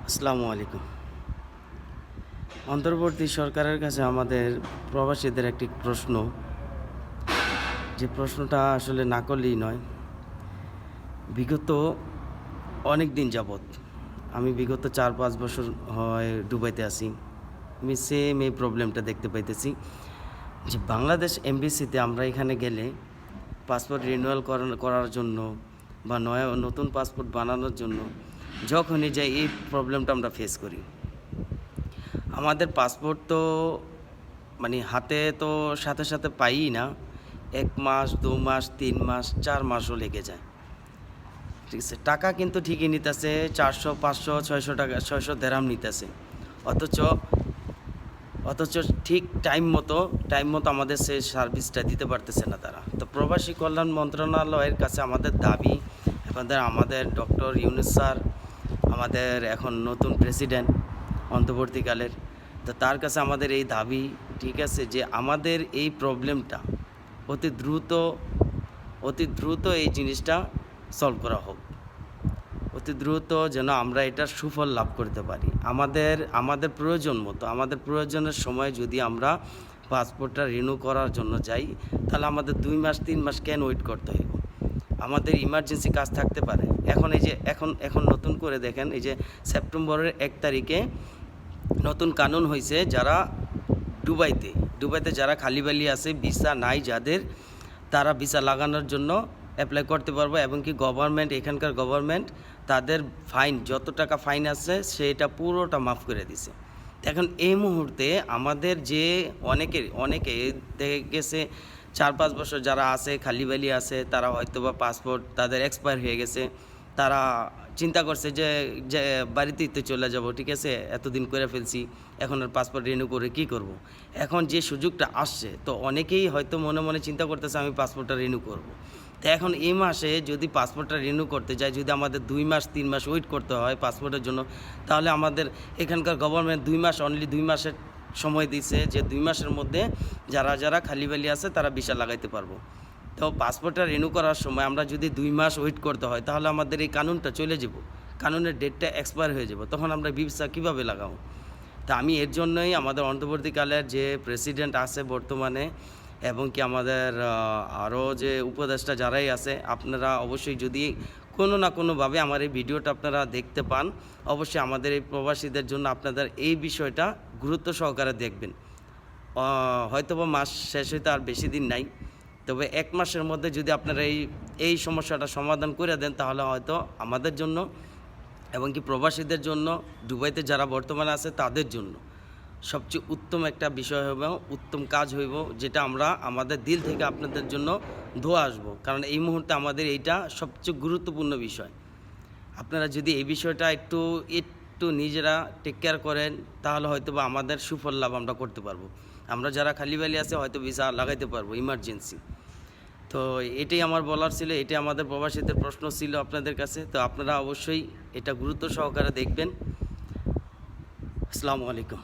আসসালামু আলাইকুম। অন্তর্বর্তী সরকারের কাছে আমাদের প্রবাসীদের একটি প্রশ্ন, যে প্রশ্নটা আসলে না করলেই নয়। বিগত অনেক দিন যাবৎ আমি বিগত ৪-৫ বছর হয় দুবাইতে আছি। আমি সেম এই প্রবলেমটা দেখতে পাইতেছি যে বাংলাদেশ এমবেসিতে আমরা এখানে গেলে পাসপোর্ট রিনিউয়াল করার জন্য বা নতুন পাসপোর্ট বানানোর জন্য যখনই যাই এই প্রবলেমটা আমরা ফেস করি। আমাদের পাসপোর্ট তো হাতে তো সাথে সাথে পাইই না। ১ মাস, ২ মাস, ৩ মাস, ৪ মাসও লেগে যায়। ঠিক আছে, টাকা কিন্তু ঠিকই নিতেছে, ৪০০, ৫০০, ৬০০ টাকা, ৬০০ দেরহাম নিতেছে। অথচ অথচ ঠিক টাইম মতো আমাদের সেই সার্ভিসটা দিতে পারতেছে না তারা। তো প্রবাসী কল্যাণ মন্ত্রণালয়ের কাছে আমাদের দাবি, আমাদের ডক্টর ইউনূস স্যার, আমাদের এখন নতুন প্রেসিডেন্ট অন্তর্বর্তীকালের, তো তার কাছে আমাদের এই দাবি, ঠিক আছে, যে আমাদের এই প্রবলেমটা অতি দ্রুত এই জিনিসটা সলভ করা হোক। অতি দ্রুত যেন আমরা এটার সুফল লাভ করতে পারি। আমাদের প্রয়োজন মতো, আমাদের প্রয়োজনের সময় যদি আমরা পাসপোর্টটা রিনিউ করার জন্য যাই, তাহলে আমাদের ২ মাস ৩ মাস কেন ওয়েট করতে হইব? আমাদের ইমার্জেন্সি কাজ থাকতে পারে। এখন নতুন করে দেখেন, এই যে সেপ্টেম্বরের ১ তারিখে নতুন কানুন হয়েছে, যারা দুবাইতে যারা খালিবালি আছে, ভিসা নাই যাদের, তারা ভিসা লাগানোর জন্য অ্যাপ্লাই করতে পারবো। এবং কি এখানকার গভর্নমেন্ট তাদের ফাইন, যত টাকা ফাইন আছে সেটা পুরোটা মাফ করে দিছে। এখন এই মুহূর্তে আমাদের যে অনেকে দেখে গেছে ৪-৫ বছর যারা আছে খালিবালি আছে, তারা হয়তো বা পাসপোর্ট তাদের এক্সপায়ার হয়ে গেছে, তারা চিন্তা করছে যে বাড়িতেই তো চলে যাব, ঠিক আছে, এতদিন করে ফেলছি, এখন আর পাসপোর্ট রিনিউ করে কী করব। এখন যে সুযোগটা আসছে, তো অনেকেই হয়তো মনে মনে চিন্তা করতেছে আমি পাসপোর্টটা রিনিউ করব। তো এখন এই মাসে যদি পাসপোর্টটা রিনিউ করতে যাই, যদি আমাদের ২ মাস ৩ মাস ওয়েট করতে হয় পাসপোর্টের জন্য, তাহলে আমাদের এখানকার গভর্নমেন্ট ২ মাসের সময় দিছে, যে ২ মাসের মধ্যে যারা খালিবালি আছে তারা ভিসা লাগাইতে পারবো। তো পাসপোর্টটা রিনিউ করার সময় আমরা যদি ২ মাস ওয়েট করতে হয়, তাহলে আমাদের এই কানুনটা চলে যাব, কানুনের ডেটটা এক্সপায়ার হয়ে যাব, তখন আমরা ভিসা কীভাবে লাগাবো? তা আমি এর জন্যই আমাদের অন্তর্বর্তীকালের যে প্রেসিডেন্ট আছে বর্তমানে, এবং কি আমাদের আরও যে উপদেষ্টা যারাই আছে, আপনারা অবশ্যই যদি কোনো না কোনোভাবে আমার এই ভিডিওটা আপনারা দেখতে পান, অবশ্যই আমাদের এই প্রবাসীদের জন্য আপনাদের এই বিষয়টা গুরুত্ব সহকারে দেখবেন। হয়তোবা মাস শেষ হইতে আর বেশি দিন নাই, তবে ১ মাসের মধ্যে যদি আপনারা এই সমস্যাটা সমাধান করে দেন, তাহলে হয়তো আমাদের জন্য এবং কি প্রবাসীদের জন্য, দুবাইতে যারা বর্তমানে আছে তাদের জন্য সবচেয়ে উত্তম একটা বিষয় হবে, উত্তম কাজ হইব, যেটা আমরা আমাদের দিল থেকে আপনাদের জন্য দোয়া আসবো। কারণ এই মুহূর্তে আমাদের এইটা সবচেয়ে গুরুত্বপূর্ণ বিষয়। আপনারা যদি এই বিষয়টা একটু নিজেরা টেক কেয়ার করেন, তাহলে হয়তো বা আমাদের সুফল লাভ আমরা করতে পারবো। আমরা যারা খালিবালি আছে হয়তো ভিসা লাগাইতে পারবো ইমার্জেন্সি। তো এটাই আমার বলার ছিল, এটাই আমাদের প্রবাসীদের প্রশ্ন ছিল আপনাদের কাছে। তো আপনারা অবশ্যই এটা গুরুত্ব সহকারে দেখবেন। আসসালামু আলাইকুম।